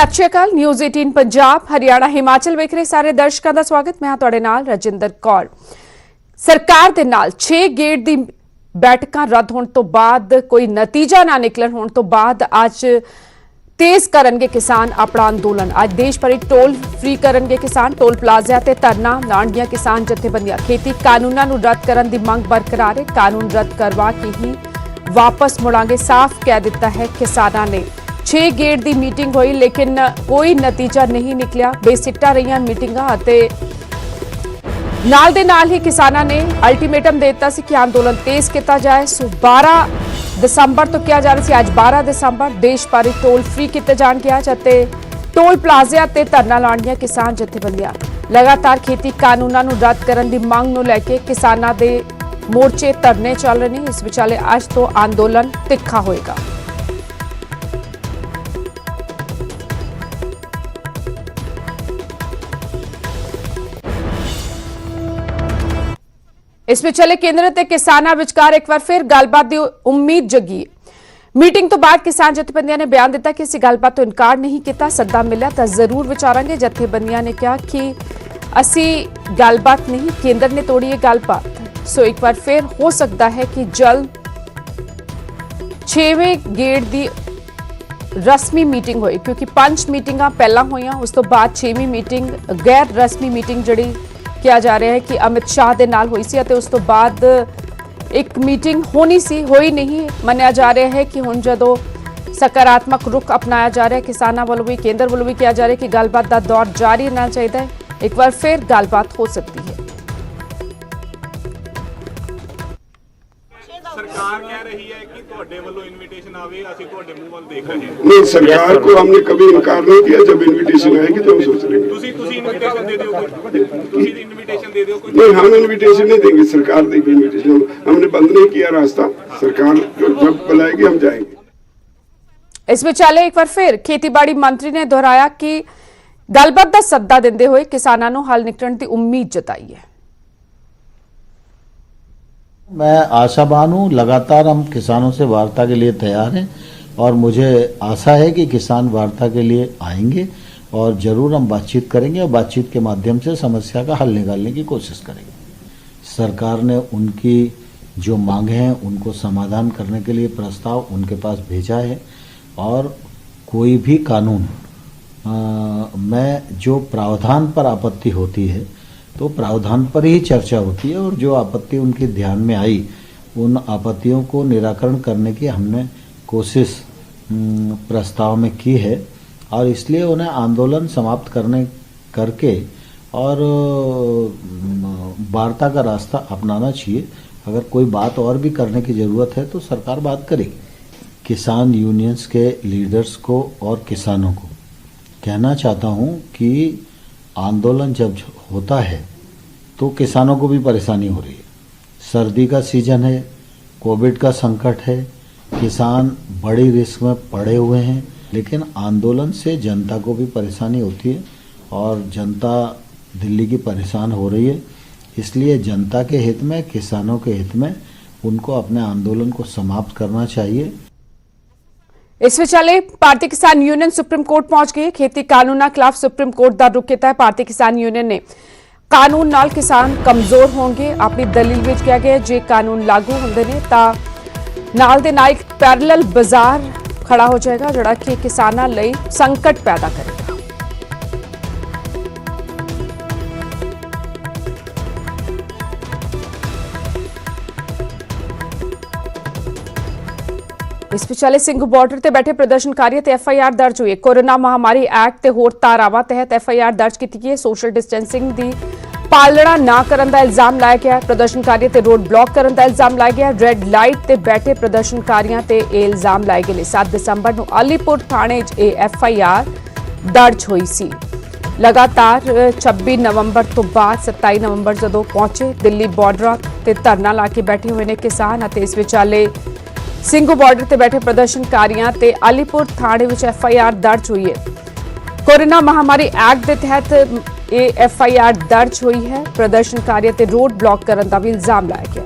सत श्री अकाल। न्यूज़ 18 पंजाब हरियाणा हिमाचल वेख रहे सारे दर्शकों का स्वागत। मैं हाँ तुहाडे नाल रजिंदर कौर। सरकार दे नाल 6 गेट दी बैठकां रद्द होने तो बाद कोई नतीजा ना निकलन होने तो बाद आज तेज करनगे किसान अपना अंदोलन। आज देश भर टोल फ्री करनगे किसान। टोल प्लाजा ते धरना लाणगियां किसान जथेबंदियां। खेती कानूनां नूं रद्द करन दी मंग बरकरार है। कानून रद्द करवा के ही वापस मुड़ांगे साफ कह दिता है किसानां ने। 6 गेट की मीटिंग हुई लेकिन कोई नतीजा नहीं निकलिया। बेसिट्टा रही मीटिंगां अते नाल दे नाल ही किसानां ने अल्टीमेटम दे दिता सी कि अंदोलन तेज किया जाए। सो 12 दिसंबर तो किया जा रहा सी, आज 12 दिसंबर देश भर टोल फ्री किए जाणगे। आज अते टोल प्लाजा ते धरना लाणगियां किसान जथेबंदियां लगातार खेती कानूनां नूं रद्द करन दी मंग नूं लैके किसानां दे मोर्चे धरने चल रहे हैं। इस विचाले आज तो अंदोलन तिखा होएगा। इस विचाले केंद्र ते किसानां विचकार एक बार फिर गलबात दी उम्मीद जगी। मीटिंग तो बाद किसान जथेबंदियां ने बयान दिता कि असीं गलबात तो इनकार नहीं किया, सद्दा मिलिया तो जरूर विचारांगे। जथेबंदियां ने कहा कि असीं गलबात नहीं, केंद्र ने तोड़ी है गलबात। सो एक बार फिर हो सकता है कि जल्द 6वें गेट की रस्मी मीटिंग होई, क्योंकि 5 मीटिंगां पहला होईयां, उस तो बाद 6वीं मीटिंग गैर रस्मी मीटिंग जिहड़ी किया जा रहा है कि अमित शाह दे नाल होई सी, उस तो बाद एक मीटिंग होनी सी, होई नहीं। मन्निया जा रहा है कि हुण जदों सकारात्मक रुख अपनाया जा रहा है किसानां वालों भी केंद्र वालों भी किया जा रहा है कि गलबात का दौर जारी रहना चाहिए। एक बार फिर गलबात हो सकती है। सरकार कह रही है कि ਤੁਹਾਡੇ ਵੱਲੋਂ ਇਨविटेशन आवे, ਅਸੀਂ ਤੁਹਾਡੇ ਮੂੰਹ ਵੱਲ देख रहे हैं। नहीं, सरकार को हमने कभी इनकार नहीं किया। जब इनविटेशन आएगी तो हम सोच लेंगे। ਤੁਸੀਂ ਇਨविटेशन ਦੇ ਦਿਓ ਕੋਈ, ਤੁਸੀਂ ਇਨविटेशन ਦੇ ਦਿਓ ਕੋਈ। नहीं, हम इनविटेशन नहीं देंगे, सरकार देगी इनविटेशन। हमने बंद नहीं किया रास्ता, सरकार जब बुलाएगी हम जाएंगे। इस विचाले एक बार फिर खेतीबाड़ी मंत्री ने दोहराया कि गलबात का सद्दा देंदे हुए किसानां नूं हल निकलण की उम्मीद जताई है। मैं आशावान हूँ, लगातार हम किसानों से वार्ता के लिए तैयार हैं और मुझे आशा है कि किसान वार्ता के लिए आएंगे और ज़रूर हम बातचीत करेंगे और बातचीत के माध्यम से समस्या का हल निकालने की कोशिश करेंगे। सरकार ने उनकी जो मांगे हैं उनको समाधान करने के लिए प्रस्ताव उनके पास भेजा है और कोई भी कानून में जो प्रावधान पर आपत्ति होती है तो प्रावधान पर ही चर्चा होती है और जो आपत्ति उनके ध्यान में आई उन आपत्तियों को निराकरण करने की हमने कोशिश प्रस्ताव में की है और इसलिए उन्हें आंदोलन समाप्त करके और वार्ता का रास्ता अपनाना चाहिए। अगर कोई बात और भी करने की ज़रूरत है तो सरकार बात करेगी। किसान यूनियंस के लीडर्स को और किसानों को कहना चाहता हूँ कि आंदोलन जब होता है तो किसानों को भी परेशानी हो रही है। सर्दी का सीजन है, कोविड का संकट है, किसान बड़ी रिस्क में पड़े हुए हैं, लेकिन आंदोलन से जनता को भी परेशानी होती है और जनता दिल्ली की परेशान हो रही है। इसलिए जनता के हित में, किसानों के हित में उनको अपने आंदोलन को समाप्त करना चाहिए। इस विचाले भारतीय किसान यूनियन सुप्रीम कोर्ट पहुंच गई। खेती कानून खिलाफ सुप्रीम कोर्ट का रुख किया है। भारतीय किसान यूनियन ने कानून नाल किसान कमजोर होंगे अपनी दलील विच कहा गया जे कानून लागू होंदे ने तां नाल दे नाल एक पैरेलल बाजार खड़ा हो जाएगा जिहड़ा कि किसानां लई संकट पैदा करेगा। इस विचाले सिंघू बॉर्डर ते बैठे प्रदर्शनकारियों ते FIR दर्ज हुई है। कोरोना महामारी एक्ट ते होर धारावां तहत FIR दर्ज की गई है। सोशल डिस्टेंसिंग की पालना ना करन दा इल्जाम लाया गया। प्रदर्शनकारियों ते रोड ब्लॉक करन दा इल्जाम लाया गया। रेड लाइट ते बैठे प्रदर्शनकारियों ते इल्जाम लाए गए। 7 दिसंबर नूं अलीपुर थाणे च FIR दर्ज हुई सी। लगातार 26 नवंबर तो बाद 27 नवंबर जदों पहुंचे दिल्ली बॉर्डर ते धरना ला के बैठे हुए ने किसान अते इस विचाले सिंघू बॉर्डर ते बैठे प्रदर्शनकारियों ते अलीपुर थाणे विच FIR दर्ज हुई है। कोरोना महामारी एक्ट के तहत ये FIR दर्ज हुई है। प्रदर्शनकारियों ते रोड ब्लॉक करने का भी इल्जाम लाया गया।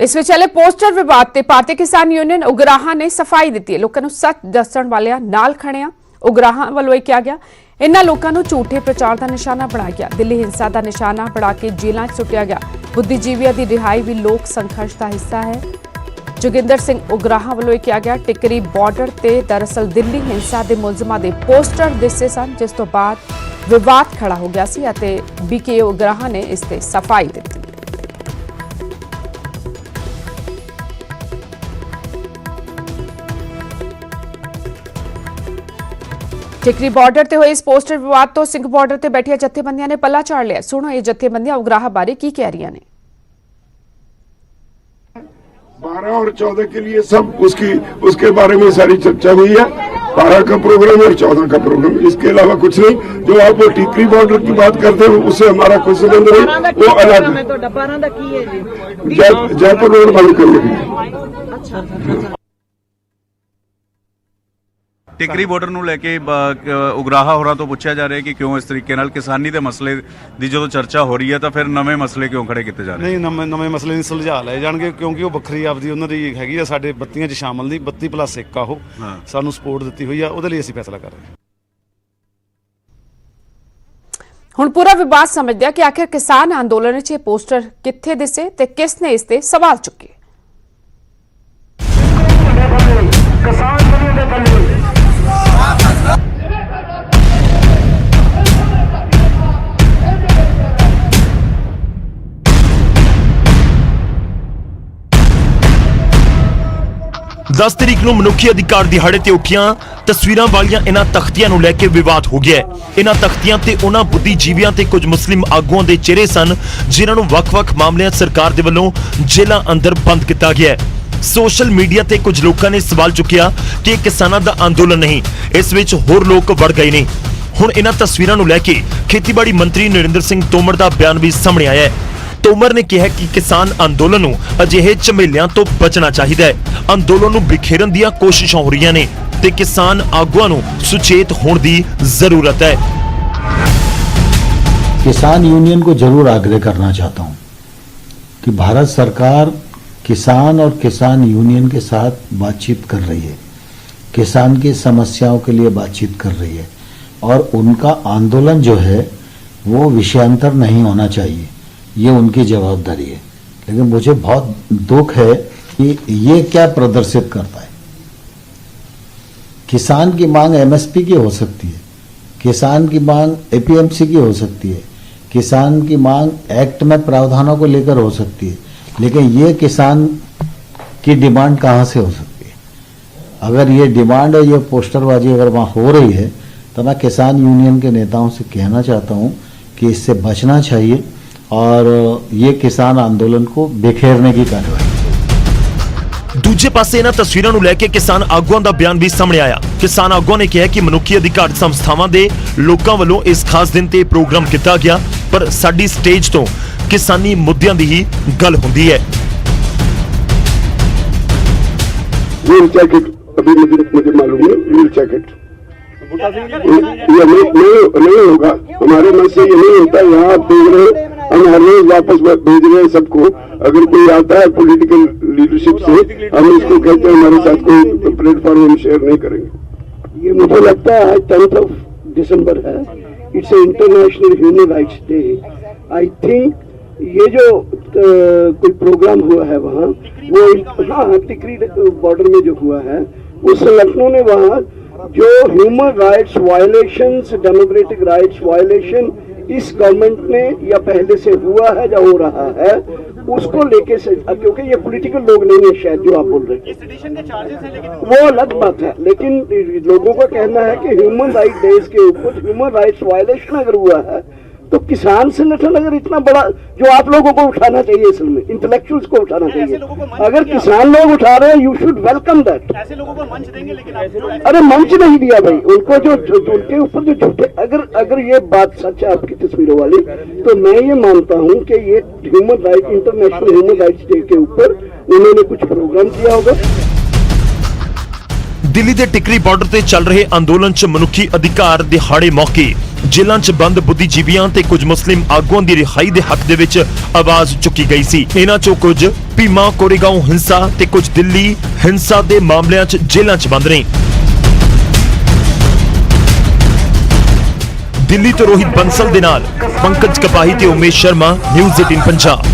ਇਸ ਵਿੱਚ ਚੱਲੇ ਪੋਸਟਰ ਵਿਵਾਦ ਤੇ ਭਾਰਤੀ ਕਿਸਾਨ ਯੂਨੀਅਨ ਉਗਰਾਹਾਂ ਨੇ ਸਫਾਈ ਦਿੱਤੀ ਹੈ। ਲੋਕਾਂ ਨੂੰ ਸੱਚ ਦੱਸਣ ਵਾਲਿਆਂ ਨਾਲ ਖੜਿਆ ਉਗਰਾਹਾਂ ਵੱਲੋਂ ਇਹ ਕਿਹਾ ਗਿਆ। ਇਨ੍ਹਾਂ ਲੋਕਾਂ ਨੂੰ ਝੂਠੇ ਪ੍ਰਚਾਰ ਦਾ ਨਿਸ਼ਾਨਾ ਬਣਾਇਆ ਗਿਆ। ਦਿੱਲੀ ਹਿੰਸਾ ਦਾ ਨਿਸ਼ਾਨਾ ਬਣਾ ਕੇ ਜੇਲ੍ਹਾਂ 'ਚ ਸੁੱਟਿਆ ਗਿਆ। ਬੁੱਧੀਜੀਵੀਆਂ ਦੀ ਰਿਹਾਈ ਵੀ ਲੋਕ ਸੰਘਰਸ਼ ਦਾ ਹਿੱਸਾ ਹੈ। जोगिंदर सिंह उगराहां वालों कहा गया टिकरी बॉर्डर ते दरअसल दिल्ली हिंसा के मुलजमां दे पोस्टर दिसे सन, जिस तो बाद विवाद खड़ा हो गया सी अते बीके उगराहां ने इस ते सफाई दी। टिकरी बॉर्डर ते हुए इस पोस्टर विवाद तो सिंह बॉर्डर ते बैठिया जथेबंदियां ने पल्ला झाड़ लिया। सुनो ये जथेबंदियां उगराहां बारे की कह रही ने। 12 और 14 के लिए सब उसके बारे में सारी चर्चा हुई है। 12 का प्रोग्राम और 14 का प्रोग्राम, इसके अलावा कुछ नहीं। जो आप वो टिकरी बॉर्डर की बात करते हो उससे हमारा कोई संबंध नहीं, वो अलग जयपुर रोड बंद करने। ਟਿਕਰੀ ਬਾਰਡਰ ਨੂੰ ਲੈ ਕੇ ਉਗਰਾਹਾ ਹੋਰਾਂ ਤੋਂ ਪੁੱਛਿਆ ਜਾ ਰਿਹਾ ਕਿ ਕਿਉਂ ਇਸ ਤਰੀਕੇ ਨਾਲ ਕਿਸਾਨੀ ਦੇ ਮਸਲੇ ਦੀ ਜਦੋਂ ਚਰਚਾ ਹੋ ਰਹੀ ਹੈ ਤਾਂ ਫਿਰ ਨਵੇਂ ਮਸਲੇ ਕਿਉਂ ਖੜੇ ਕੀਤੇ ਜਾ ਰਹੇ? ਨਹੀਂ, ਨਵੇਂ ਮਸਲੇ ਨਹੀਂ ਸੁਲਝਾ ਲਏ ਜਾਣਗੇ ਕਿਉਂਕਿ ਉਹ ਵੱਖਰੀ ਆਪਦੀ ਉਹਨਾਂ ਦੀ ਹੈਗੀ ਆ, ਸਾਡੇ ਬੱਤੀਆਂ 'ਚ ਸ਼ਾਮਲ ਨਹੀਂ। 32+1 ਆ ਉਹ ਸਾਨੂੰ ਸਪੋਰਟ ਦਿੱਤੀ ਹੋਈ ਆ, ਉਹਦੇ ਲਈ ਅਸੀਂ ਫੈਸਲਾ ਕਰ ਰਹੇ ਹਾਂ। ਹੁਣ ਪੂਰਾ ਵਿਵਾਦ ਸਮਝਦੇ ਆ ਕਿ ਆਖਿਰ ਕਿਸਾਨ ਅੰਦੋਲਨ 'ਚ ਇਹ ਪੋਸਟਰ ਕਿੱਥੇ ਦਿਸੇ ਤੇ ਕਿਸ ਨੇ ਇਸ ਤੇ ਸਵਾਲ ਚੁੱਕੇ। दस तरीक ਨੂੰ ਮਨੁੱਖੀ ਅਧਿਕਾਰ ਦਿਹਾੜੇ ਤੇ ਉੱਠੀਆਂ ਤਸਵੀਰਾਂ ਵਾਲੀਆਂ ਇਹਨਾਂ ਤਖਤੀਆਂ ਨੂੰ ਲੈ ਕੇ ਵਿਵਾਦ ਹੋ ਗਿਆ ਹੈ। ਇਹਨਾਂ ਤਖਤੀਆਂ ਤੇ ਉਹਨਾਂ ਬੁੱਧੀਜੀਵੀਆਂ ਤੇ ਕੁਝ ਮੁਸਲਿਮ ਆਗੂਆਂ ਦੇ ਚਿਹਰੇ ਸਨ ਜਿਨ੍ਹਾਂ ਨੂੰ ਵੱਖ-ਵੱਖ ਮਾਮਲਿਆਂ ਸਰਕਾਰ ਦੇ ਵੱਲੋਂ ਜੇਲ੍ਹਾਂ ਅੰਦਰ ਬੰਦ ਕੀਤਾ ਗਿਆ ਹੈ। ਸੋਸ਼ਲ ਮੀਡੀਆ ਤੇ ਕੁਝ ਲੋਕਾਂ ਨੇ ਸਵਾਲ ਚੁੱਕਿਆ ਕਿ ਇਹ ਕਿਸਾਨਾਂ ਦਾ ਅੰਦੋਲਨ ਨਹੀਂ, ਇਸ ਵਿੱਚ ਹੋਰ ਲੋਕ ਵੜ ਗਏ ਨੇ। ਹੁਣ ਇਹਨਾਂ ਤਸਵੀਰਾਂ ਨੂੰ ਲੈ ਕੇ ਖੇਤੀਬਾੜੀ ਮੰਤਰੀ ਨਰਿੰਦਰ ਸਿੰਘ ਤੋਮਰ ਦਾ ਬਿਆਨ ਵੀ ਸਾਹਮਣੇ ਆਇਆ ਹੈ। ਤੋਮਰ ਨੇ ਕਿਹਾ ਕਿ ਕਿਸਾਨ ਅੰਦੋਲਨ ਨੂੰ ਅਜਿਹੇ ਝਮੇਲਿਆਂ ਤੋਂ ਬਚਣਾ ਚਾਹੀਦਾ ਹੈ। ਅੰਦੋਲਨ ਨੂੰ ਬਿਖੇਰਨ ਦੀਆਂ ਕੋਸ਼ਿਸ਼ਾਂ ਹੋ ਰਹੀਆਂ ਨੇ ਤੇ ਕਿਸਾਨ ਆਗੂਆਂ ਨੂੰ ਸੁਚੇਤ ਹੋਣ ਦੀ ਜ਼ਰੂरत है। किसान यूनियन को जरूर आग्रह करना चाहता हूं कि भारत सरकार किसान और किसान यूनियन के साथ बातचीत कर रही है, किसान की समस्याओं के लिए बातचीत कर रही है और उनका आंदोलन जो है वो विषयांतर नहीं होना चाहिए, ये उनकी जवाबदारी है। लेकिन मुझे बहुत दुख है कि ये क्या प्रदर्शित करता है। किसान की मांग एमएसपी की हो सकती है, किसान की मांग एपीएमसी की हो सकती है, किसान की मांग एक्ट में प्रावधानों को लेकर हो सकती है, लेकिन ये किसान की डिमांड कहां से हो सकती है? अगर ये डिमांड और ये पोस्टरबाजी अगर वहां हो रही है तो मैं किसान यूनियन के नेताओं से कहना चाहता हूं कि इससे बचना चाहिए और ये किसान आंदोलन को बिखेरने की कार्रवाई। ਦੂਜੇ ਪਾਸੇ ਇਹਨਾਂ ਤਸਵੀਰਾਂ ਨੂੰ ਲੈ ਕੇ ਕਿਸਾਨ ਆਗੂਆਂ ਦਾ ਬਿਆਨ ਵੀ ਸਾਹਮਣੇ ਆਇਆ। ਕਿਸਾਨ ਆਗੂਆਂ ਨੇ ਕਿਹਾ ਕਿ ਮਨੁੱਖੀ ਅਧਿਕਾਰ ਸੰਸਥਾਵਾਂ ਦੇ ਲੋਕਾਂ ਵੱਲੋਂ ਇਸ ਖਾਸ ਦਿਨ ਤੇ ਪ੍ਰੋਗਰਾਮ ਕੀਤਾ ਗਿਆ, ਪਰ ਸਾਡੀ ਸਟੇਜ ਤੋਂ ਕਿਸਾਨੀ ਮੁੱਦਿਆਂ ਦੀ ਹੀ ਗੱਲ ਹੁੰਦੀ ਹੈ। व्हील जैकेट अभी मुझे मालूम है, व्हील जैकेट ये नहीं होगा। हमारे मन से ये नहीं होता। यहाँ आप देख रहे हम हर रोज वापस भेज रहे हैं सबको। अगर कोई आता है पॉलिटिकल लीडरशिप से, हम इसको कहते हैं हमारे साथ कोई प्लेटफॉर्म हम शेयर नहीं करेंगे। ये मुझे लगता है 10th of December है, it's international human rights day. I think ये जो कोई प्रोग्राम हुआ है वहाँ, वो हाँ टिकरी बॉर्डर में जो हुआ है, उस लखनऊ ने वहाँ जो human rights violations, democratic rights violation इस गवर्नमेंट में या पहले से हुआ है या हो रहा है, उसको लेके से, क्योंकि ये पॉलिटिकल लोग नहीं है शायद जो आप बोल रहे हैं, वो अलग बात है। लेकिन लोगों का कहना है कि ह्यूमन राइट डेज के ऊपर ह्यूमन राइट्स वायलेशन अगर हुआ है तो किसान संगठन अगर इतना बड़ा, जो आप लोगों को उठाना चाहिए, असल में इंटेलेक्चुअल्स को उठाना चाहिए। अगर किसान लोग उठा रहे हैं, यू शुड वेलकम दैट। ऐसे लोगों को मंच देंगे, लेकिन अरे मंच नहीं दिया भाई उनको, जो उनके ऊपर जो झूठे, अगर ये बात सच है आपकी तस्वीरों वाली, तो मैं ये मानता हूँ कि ये human right, international human rights day के ऊपर उन्होंने कुछ प्रोग्राम किया होगा। ਦਿੱਲੀ ਦੇ ਟਿਕਰੀ ਬਾਰਡਰ ਤੇ ਚੱਲ ਰਹੇ ਅੰਦੋਲਨ 'ਚ ਮਨੁੱਖੀ ਅਧਿਕਾਰ ਦਿਹਾੜੇ ਮੌਕੇ ਜੇਲ੍ਹਾਂ 'ਚ ਬੰਦ ਬੁੱਧੀਜੀਵੀਆਂ ਤੇ ਕੁਝ ਮੁਸਲਿਮ ਆਗੂਆਂ ਦੀ ਰਿਹਾਈ ਦੇ ਹੱਕ ਦੇ ਵਿੱਚ ਆਵਾਜ਼ ਚੁੱਕੀ ਗਈ ਸੀ। ਇਹਨਾਂ 'ਚੋਂ ਕੁਝ ਭੀਮਾ ਕੋਰੇਗਾਂਵ ਹਿੰਸਾ ਤੇ ਕੁਝ ਦਿੱਲੀ ਹਿੰਸਾ ਦੇ ਮਾਮਲਿਆਂ 'ਚ ਜੇਲ੍ਹਾਂ 'ਚ ਬੰਦ ਨੇ। ਦਿੱਲੀ ਤੋਂ ਰੋਹਿਤ ਬੰਸਲ ਦੇ ਨਾਲ ਪੰਕਜ ਕਪਾਹੀ ਤੇ ਉਮੇਸ਼ ਸ਼ਰਮਾ, ਨਿਊਜ਼ 18 ਪੰਜਾਬ।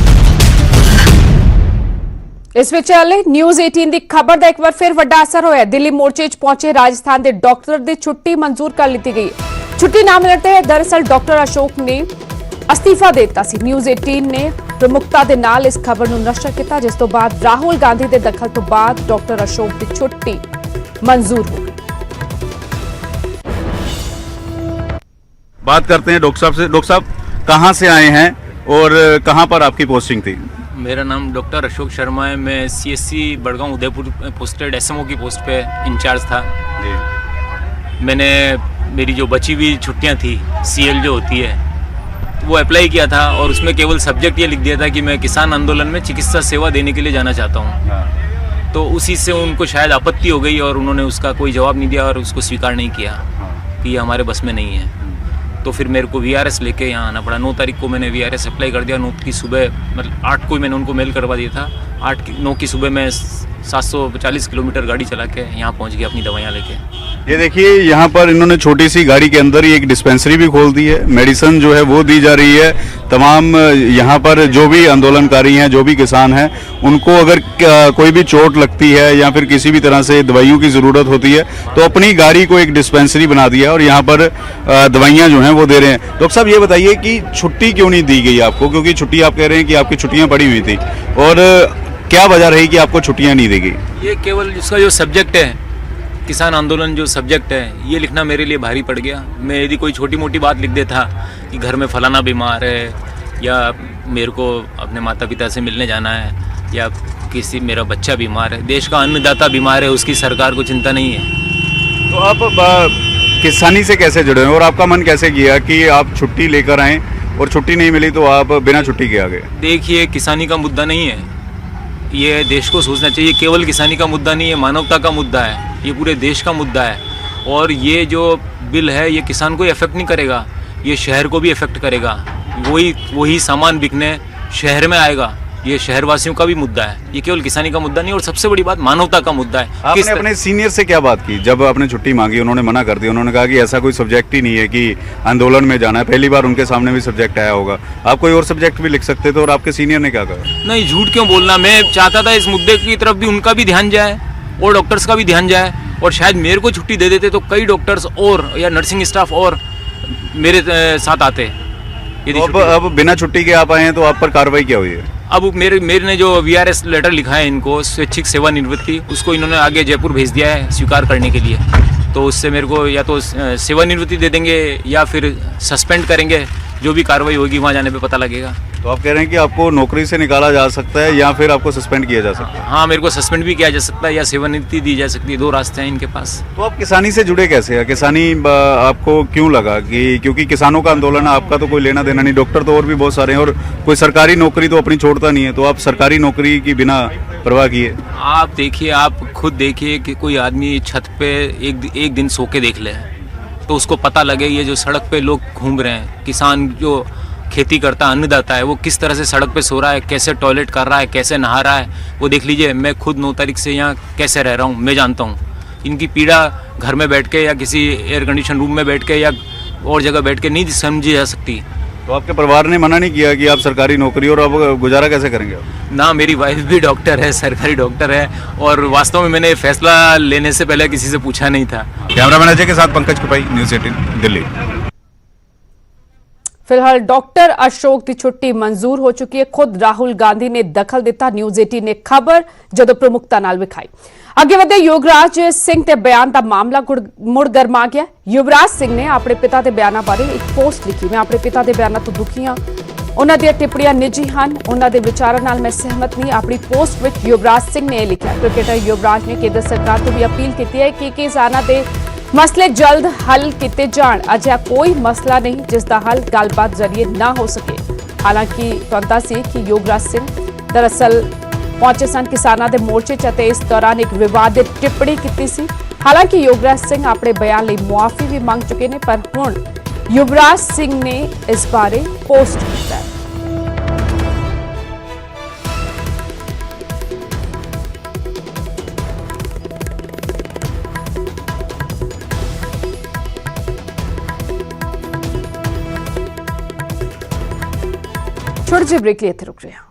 ਇਸ ਵਿਚਾਲੇ ਨਿਊਜ਼ 18 ਦੀ ਖਬਰ ਦਾ ਇੱਕ ਵਾਰ ਫਿਰ ਵੱਡਾ ਅਸਰ ਹੋਇਆ। ਦਿੱਲੀ ਮੋਰਚੇ 'ਚ ਪਹੁੰਚੇ ਰਾਜਸਥਾਨ ਦੇ ਡਾਕਟਰ ਦੀ ਛੁੱਟੀ ਮਨਜ਼ੂਰ ਕਰ ਲਈ ਗਈ। ਛੁੱਟੀ ਨਾ ਮਿਲਣ ਤੇ ਦਰਅਸਲ ਡਾਕਟਰ ਅਸ਼ੋਕ ਨੇ ਅਸਤੀਫਾ ਦੇ ਦਿੱਤਾ ਸੀ। ਨਿਊਜ਼ 18 ਨੇ ਪ੍ਰਮੁਖਤਾ ਦੇ ਨਾਲ ਇਸ ਖਬਰ ਨੂੰ ਨਸ਼ਰ ਕੀਤਾ, ਜਿਸ ਤੋਂ ਬਾਅਦ ਰਾਹੁਲ ਗਾਂਧੀ ਦੇ ਦਖਲ ਤੋਂ ਬਾਅਦ ਡਾਕਟਰ ਅਸ਼ੋਕ ਦੀ ਛੁੱਟੀ ਮਨਜ਼ੂਰ ਹੋ ਗਈ। बात करते हैं डॉक्टर साहब से। डॉक्टर साहब, कहाँ से आए हैं और कहाँ पर आपकी पोस्टिंग थी? मेरा नाम डॉक्टर अशोक शर्मा है। मैं CSC Badgaon Udaipur posted SMO की पोस्ट पे इंचार्ज था। मैंने मेरी जो बची हुई छुट्टियां थी CL जो होती है वो अप्लाई किया था और उसमें केवल सब्जेक्ट ये लिख दिया था कि मैं किसान आंदोलन में चिकित्सा सेवा देने के लिए जाना चाहता हूँ। तो उसी से उनको शायद आपत्ति हो गई और उन्होंने उसका कोई जवाब नहीं दिया और उसको स्वीकार नहीं किया कि ये हमारे बस में नहीं है। तो फिर मेरे को VRS लेके यहाँ आना पड़ा। 9 तारीख को मैंने VRS अप्लाई कर दिया। 9 की सुबह मतलब 8 को ही मैंने उनको मेल करवा दिया था। 9 की सुबह मैं 740 किलोमीटर गाड़ी चला के यहाँ पहुँच गया अपनी दवाइयाँ लेके। ये देखिए, यहाँ पर इन्होंने छोटी सी गाड़ी के अंदर ही एक डिस्पेंसरी भी खोल दी है। मेडिसिन जो है वो दी जा रही है। तमाम यहाँ पर जो भी आंदोलनकारी हैं, जो भी किसान हैं, उनको अगर कोई भी चोट लगती है या फिर किसी भी तरह से दवाइयों की ज़रूरत होती है तो अपनी गाड़ी को एक डिस्पेंसरी बना दिया और यहाँ पर दवाइयाँ जो हैं वो दे रहे हैं। डॉक्टर साहब, ये बताइए कि छुट्टी क्यों नहीं दी गई आपको? क्योंकि छुट्टी आप कह रहे हैं कि आपकी छुट्टियाँ पड़ी हुई थी, और क्या वजह रही कि आपको छुट्टियाँ नहीं दी गई? ये केवल इसका जो सब्जेक्ट है, किसान आंदोलन जो सब्जेक्ट है, ये लिखना मेरे लिए भारी पड़ गया। मैं यदि कोई छोटी मोटी बात लिख देता कि घर में फलाना बीमार है या मेरे को अपने माता पिता से मिलने जाना है या किसी मेरा बच्चा बीमार है, देश का अन्नदाता बीमार है, उसकी सरकार को चिंता नहीं है। तो आप किसानी से कैसे जुड़े हैं और आपका मन कैसे किया कि आप छुट्टी लेकर आएँ और छुट्टी नहीं मिली तो आप बिना छुट्टी के आ गए? देखिए, किसानी का मुद्दा नहीं है, ये देश को सोचना चाहिए। केवल किसानी का मुद्दा नहीं है, मानवता का मुद्दा है, ये पूरे देश का मुद्दा है। और ये जो बिल है ये किसान को इफेक्ट नहीं करेगा, ये शहर को भी इफेक्ट करेगा। वही सामान बिकने शहर में आएगा, ये शहरवासियों का भी मुद्दा है। ये केवल किसानी का मुद्दा नहीं, और सबसे बड़ी बात मानवता का मुद्दा है। आपने अपने सीनियर से क्या बात की जब आपने छुट्टी मांगी? उन्होंने मना कर दिया, उन्होंने कहा कि ऐसा कोई सब्जेक्ट ही नहीं है कि आंदोलन में जाना है। पहली बार उनके सामने भी सब्जेक्ट आया होगा, आप कोई और सब्जेक्ट भी लिख सकते थे, और आपके सीनियर ने क्या कहा? नहीं, झूठ क्यों बोलना। मैं चाहता था इस मुद्दे की तरफ भी उनका भी ध्यान जाए और डॉक्टर्स का भी ध्यान जाए, और शायद मेरे को छुट्टी दे देते तो कई डॉक्टर्स और या नर्सिंग स्टाफ और मेरे साथ आते। तो अब बिना छुट्टी के आप आए हैं तो आप पर कार्रवाई क्या हुई है? अब मेरे ने जो VRS लेटर लिखा है इनको, स्वैच्छिक सेवानिवृत्ति, उसको इन्होंने आगे जयपुर भेज दिया है स्वीकार करने के लिए। तो उससे मेरे को या तो सेवानिवृत्ति दे देंगे या फिर सस्पेंड करेंगे। जो भी कार्रवाई होगी वहाँ जाने पे पता लगेगा। तो आप कह रहे हैं कि आपको नौकरी से निकाला जा सकता है या फिर आपको सस्पेंड किया जा सकता है? हाँ, मेरे को सस्पेंड भी किया जा सकता है या सेवानिवृत्ति दी जा सकती है। 2 रास्ते हैं इनके पास। तो आप किसानी से जुड़े कैसे हैं? किसानी आपको क्यों लगा कि क्योंकि किसानों का आंदोलन है, आपका तो कोई लेना देना नहीं, डॉक्टर तो और भी बहुत सारे हैं, और कोई सरकारी नौकरी तो अपनी छोड़ता नहीं है, तो आप सरकारी नौकरी की बिना परवाह किए? आप देखिए, आप खुद देखिए कि कोई आदमी छत पे एक दिन सो के देख ले तो उसको पता लगे ये जो सड़क पे लोग घूम रहे हैं, किसान जो खेती करता है, अन्नदाता है, वो किस तरह से सड़क पे सो रहा है, कैसे टॉयलेट कर रहा है, कैसे नहा रहा है, वो देख लीजिए। मैं खुद 9 तारीख से यहाँ कैसे रह रहा हूँ, मैं जानता हूँ। इनकी पीड़ा घर में बैठ के या किसी एयर कंडीशन रूम में बैठ के या और जगह बैठ के नहीं समझी जा सकती। तो आपके परिवार ने मना नहीं किया कि आप सरकारी नौकरी, और अब गुजारा कैसे करेंगे आप? ना, मेरी वाइफ भी डॉक्टर है, सरकारी डॉक्टर है, और वास्तव में मैंने फैसला लेने से पहले किसी से पूछा नहीं था। कैमरामैन अजय के साथ पंकज कपाई, न्यूज़ 18 दिल्ली। फिलहाल डॉक्टर अशोक की छुट्टी मंजूर हो चुकी है। खुद राहुल गांधी ने दखल दिता। न्यूज़ 18 ने खबर ਜਦੋਂ ਪ੍ਰਮੁਖਤਾ ਨਾਲ ਵਿਖਾਈ। ਅੱਗੇ ਵਧੇ ਯੁਵਰਾਜ ਸਿੰਘ ਤੇ ਬਿਆਨ ਦਾ ਮਾਮਲਾ ਮੁੜ ਗਰਮਾ ਗਿਆ। ਯੁਵਰਾਜ ਸਿੰਘ ਨੇ ਆਪਣੇ ਪਿਤਾ ਦੇ ਬਿਆਨਾਂ ਬਾਰੇ ਇੱਕ ਪੋਸਟ ਲਿਖੀ। ਮੈਂ ਆਪਣੇ ਪਿਤਾ ਦੇ ਬਿਆਨਾਂ ਤੋਂ ਦੁਖੀ ਹਾਂ, ਉਹਨਾਂ ਦੀਆਂ ਟਿੱਪਣੀਆਂ ਨਿੱਜੀ ਹਨ, ਉਹਨਾਂ ਦੇ ਵਿਚਾਰਾਂ ਨਾਲ ਮੈਂ ਸਹਿਮਤ ਨਹੀਂ। ਆਪਣੀ ਪੋਸਟ ਵਿੱਚ ਯੁਵਰਾਜ ਸਿੰਘ ਨੇ ਲਿਖਿਆ। ਕ੍ਰਿਕਟਰ ਯੁਵਰਾਜ ਨੇ ਕੇਂਦਰ ਸਰਕਾਰ ਤੋਂ ਵੀ ਅਪੀਲ ਕੀਤੀ ਹੈ ਕਿ ਕਿਸਾਨਾਂ ਦੇ ਮਸਲੇ ਜਲਦ ਹੱਲ ਕੀਤੇ ਜਾਣ। ਅਜਿਹਾ ਕੋਈ ਮਸਲਾ ਨਹੀਂ ਜਿਸ ਦਾ ਹੱਲ ਗੱਲਬਾਤ ਜ਼ਰੀਏ ਨਾ ਹੋ ਸਕੇ। ਹਾਲਾਂਕਿ ਪਤਾ ਸੀ ਕਿ ਯੁਵਰਾਜ ਸਿੰਘ ਦਰਅਸਲ ਪਹੁੰਚੇ ਸਨ ਕਿਸਾਨਾਂ ਦੇ ਮੋਰਚੇ 'ਚ ਅਤੇ ਇਸ ਦੌਰਾਨ ਇੱਕ ਵਿਵਾਦਿਤ ਟਿੱਪਣੀ ਕੀਤੀ ਸੀ। ਹਾਲਾਂਕਿ ਯੁਵਰਾਜ ਸਿੰਘ ਆਪਣੇ ਬਿਆਨ ਲਈ ਮੁਆਫੀ ਵੀ ਮੰਗ ਚੁੱਕੇ ਨੇ, ਪਰ ਹੁਣ युवराज सिंह ने इस बारे पोस्ट किया है। छोटे ਜਿਹੇ ब्रेक लिए रुक रहे हैं।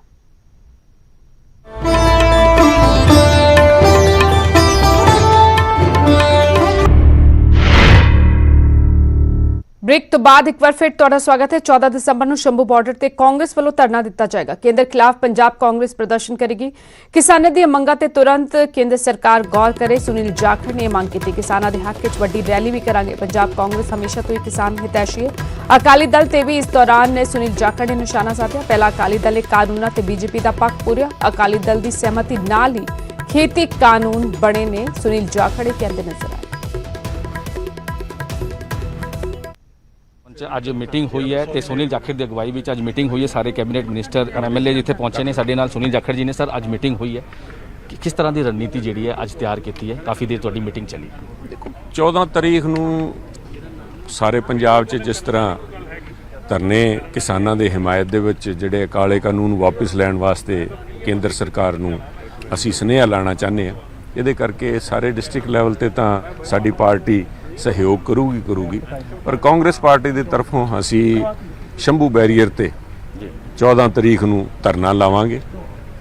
ब्रेक तो बाद एक बार फिर ਤੁਹਾਡਾ ਸਵਾਗਤ ਹੈ। 14 ਦਸੰਬਰ ਨੂੰ ਸ਼ੰਭੂ ਬਾਰਡਰ ਤੇ ਕਾਂਗਰਸ ਵੱਲੋਂ ਧਰਨਾ ਦਿੱਤਾ ਜਾਏਗਾ। ਕੇਂਦਰ ਖਿਲਾਫ ਪੰਜਾਬ ਕਾਂਗਰਸ ਪ੍ਰਦਰਸ਼ਨ ਕਰੇਗੀ। ਕਿਸਾਨਾਂ ਦੀਆਂ ਮੰਗਾਂ ਤੇ ਤੁਰੰਤ ਕੇਂਦਰ ਸਰਕਾਰ ਗੌਰ ਕਰੇ। ਸੁਨੀਲ ਜਾਖੜ ਨੇ ਮੰਗ ਕੀਤੀ ਕਿਸਾਨਾਂ ਦੇ ਹੱਕ ਵਿੱਚ ਵੱਡੀ ਰੈਲੀ ਵੀ ਕਰਾਂਗੇ। ਪੰਜਾਬ ਕਾਂਗਰਸ ਹਮੇਸ਼ਾ ਤੋਂ ਹੀ ਕਿਸਾਨ ਹਿਤੈਸ਼ੀ ਹੈ। ਅਕਾਲੀ ਦਲ ਤੇ ਵੀ ਇਸ ਦੌਰਾਨ ਸੁਨੀਲ ਜਾਖੜ ਨੇ ਨਿਸ਼ਾਨਾ ਸਾਧਿਆ। ਪਹਿਲਾਂ ਅਕਾਲੀ ਦਲ ਨੇ ਕਾਨੂੰਨਾਂ ਤੇ ਬੀਜੇਪੀ ਦਾ ਪੱਖ ਪੂਰਿਆ। ਅਕਾਲੀ ਦਲ ਦੀ ਸਹਿਮਤੀ ਨਾਲ ਹੀ ਖੇਤੀ ਕਾਨੂੰਨ ਬਣੇ ਨੇ। ਸੁਨੀਲ ਜਾਖੜ ਕਹਿੰਦੇ ਨਜ਼ਰ ਆਏ। ਅੱਜ ਮੀਟਿੰਗ ਹੋਈ ਹੈ ਤੇ ਸੁਨੀਲ ਜਾਖੜ ਦੀ ਅਗਵਾਈ ਵਿੱਚ ਅੱਜ ਮੀਟਿੰਗ ਹੋਈ ਹੈ। ਸਾਰੇ ਕੈਬਨਿਟ ਮਿਨਿਸਟਰ ਐਮਐਲਏ ਜਿੱਥੇ ਪਹੁੰਚੇ ਨੇ। ਸਾਡੇ ਨਾਲ ਸੁਨੀਲ ਜਾਖੜ ਜੀ ਨੇ। ਸਰ, ਅੱਜ ਮੀਟਿੰਗ ਹੋਈ ਹੈ, ਕਿਸ ਤਰ੍ਹਾਂ ਦੀ ਰਣਨੀਤੀ ਜਿਹੜੀ ਹੈ ਅੱਜ ਤਿਆਰ ਕੀਤੀ ਹੈ? ਕਾਫੀ ਦੇਰ ਤੁਹਾਡੀ ਮੀਟਿੰਗ ਚੱਲੀ। ਦੇਖੋ, 14 ਤਾਰੀਖ ਨੂੰ ਸਾਰੇ ਪੰਜਾਬ 'ਚ ਜਿਸ ਤਰ੍ਹਾਂ ਧਰਨੇ ਕਿਸਾਨਾਂ ਦੇ ਹਮਾਇਤ ਦੇ ਵਿੱਚ ਜਿਹੜੇ ਕਾਲੇ ਕਾਨੂੰਨ ਵਾਪਸ ਲੈਣ ਵਾਸਤੇ ਕੇਂਦਰ ਸਰਕਾਰ ਨੂੰ ਅਸੀਂ ਸੁਨੇਹਾ ਲਾਣਾ ਚਾਹੁੰਦੇ ਹਾਂ। ਇਹਦੇ ਕਰਕੇ ਸਾਰੇ ਡਿਸਟ੍ਰਿਕਟ ਲੈਵਲ ਤੇ ਤਾਂ ਸਾਡੀ ਪਾਰਟੀ ਸਹਿਯੋਗ ਕਰੂਗੀ ਪਰ ਕਾਂਗਰਸ ਪਾਰਟੀ ਦੀ ਤਰਫੋਂ ਅਸੀਂ ਸ਼ੰਭੂ ਬੈਰੀਅਰ ਤੇ 14 ਤਾਰੀਖ ਨੂੰ ਧਰਨਾ ਲਾਵਾਂਗੇ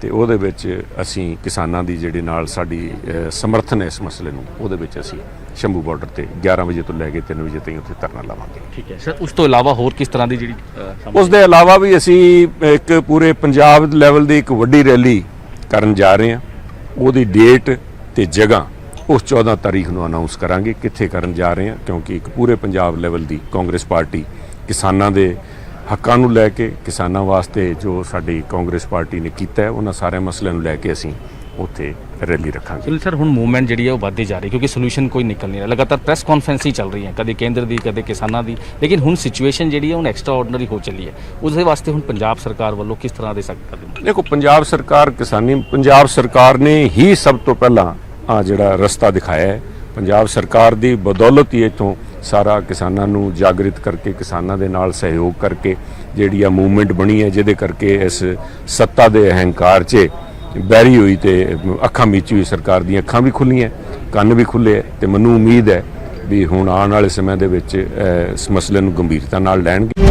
ਤੇ ਉਹਦੇ ਵਿੱਚ ਅਸੀਂ ਕਿਸਾਨਾਂ ਦੀ ਜਿਹੜੇ ਨਾਲ ਸਾਡੀ ਸਮਰਥਨ ਹੈ ਇਸ ਮਸਲੇ ਨੂੰ, ਉਹਦੇ ਵਿੱਚ ਅਸੀਂ ਸ਼ੰਭੂ ਬਾਰਡਰ ਤੇ 11 ਵਜੇ ਤੋਂ ਲੈ ਕੇ 3 ਵਜੇ ਤਾਈਂ ਉੱਥੇ ਧਰਨਾ ਲਾਵਾਂਗੇ। ਠੀਕ ਹੈ ਸਰ, ਉਸ ਤੋਂ ਇਲਾਵਾ ਹੋਰ ਕਿਸ ਤਰ੍ਹਾਂ ਦੀ ਜਿਹੜੀ ਉਸ ਦੇ ਇਲਾਵਾ ਵੀ ਅਸੀਂ ਇੱਕ ਪੂਰੇ ਪੰਜਾਬ ਲੈਵਲ ਦੀ ਇੱਕ ਵੱਡੀ ਰੈਲੀ ਕਰਨ ਜਾ ਰਹੇ ਹਾਂ। ਉਹਦੀ ਡੇਟ ਤੇ ਜਗ੍ਹਾ ਉਸ 14 ਤਾਰੀਖ ਨੂੰ ਅਨਾਉਂਸ ਕਰਾਂਗੇ ਕਿੱਥੇ ਕਰਨ ਜਾ ਰਹੇ ਹਾਂ, ਕਿਉਂਕਿ ਇੱਕ ਪੂਰੇ ਪੰਜਾਬ ਲੈਵਲ ਦੀ ਕਾਂਗਰਸ ਪਾਰਟੀ ਕਿਸਾਨਾਂ ਦੇ ਹੱਕਾਂ ਨੂੰ ਲੈ ਕੇ, ਕਿਸਾਨਾਂ ਵਾਸਤੇ ਜੋ ਸਾਡੀ ਕਾਂਗਰਸ ਪਾਰਟੀ ਨੇ ਕੀਤਾ ਹੈ ਉਹਨਾਂ ਸਾਰੇ ਮਸਲਿਆਂ ਨੂੰ ਲੈ ਕੇ ਅਸੀਂ ਉੱਥੇ ਰੈਲੀ ਰੱਖਾਂਗੇ। ਸੁਨੀਲ ਸਰ, ਹੁਣ ਮੂਵਮੈਂਟ ਜਿਹੜੀ ਹੈ ਉਹ ਵੱਧਦੀ ਜਾ ਰਹੀ ਕਿਉਂਕਿ ਸੋਲੂਸ਼ਨ ਕੋਈ ਨਿਕਲ ਨਹੀਂ ਰਿਹਾ। ਲਗਾਤਾਰ ਪ੍ਰੈਸ ਕਾਨਫਰੰਸ ਹੀ ਚੱਲ ਰਹੀ ਹੈ, ਕਦੇ ਕੇਂਦਰ ਦੀ ਕਦੇ ਕਿਸਾਨਾਂ ਦੀ, ਲੇਕਿਨ ਹੁਣ ਸਿਚੁਏਸ਼ਨ ਜਿਹੜੀ ਹੈ ਹੁਣ ਐਕਸਟਰਾ ਆਰਡੀਨਰੀ ਹੋ ਚੱਲੀ ਹੈ। ਉਸ ਦੇ ਵਾਸਤੇ ਹੁਣ ਪੰਜਾਬ ਸਰਕਾਰ ਵੱਲੋਂ ਕਿਸ ਤਰ੍ਹਾਂ ਦੇ ਸਕਦੇ? ਦੇਖੋ, ਪੰਜਾਬ ਸਰਕਾਰ ਨੇ ਹੀ ਸਭ ਤੋਂ ਪਹਿਲਾਂ ਜਿਹੜਾ ਰਸਤਾ ਦਿਖਾਇਆ ਹੈ। ਪੰਜਾਬ ਸਰਕਾਰ ਦੀ ਬਦੌਲਤ ਹੀ ਇੱਥੋਂ ਸਾਰਾ ਕਿਸਾਨਾਂ ਨੂੰ ਜਾਗਰਿਤ ਕਰਕੇ, ਕਿਸਾਨਾਂ ਦੇ ਨਾਲ ਸਹਿਯੋਗ ਕਰਕੇ ਜਿਹੜੀ ਆ ਮੂਵਮੈਂਟ ਬਣੀ ਹੈ, ਜਿਹਦੇ ਕਰਕੇ ਇਸ ਸੱਤਾ ਦੇ ਅਹੰਕਾਰ 'ਚ ਬੈਰੀ ਹੋਈ ਤੇ ਅੱਖਾਂ ਮੀਚੀ ਹੋਈ ਸਰਕਾਰ ਦੀਆਂ ਅੱਖਾਂ ਵੀ ਖੁੱਲੀਆਂ, ਕੰਨ ਵੀ ਖੁੱਲੇ ਤੇ ਮੈਨੂੰ ਉਮੀਦ ਹੈ ਵੀ ਹੁਣ ਆਉਣ ਵਾਲੇ ਸਮੇਂ ਦੇ ਵਿੱਚ ਇਸ ਮਸਲੇ ਨੂੰ ਗੰਭੀਰਤਾ ਨਾਲ ਲੈਣਗੇ।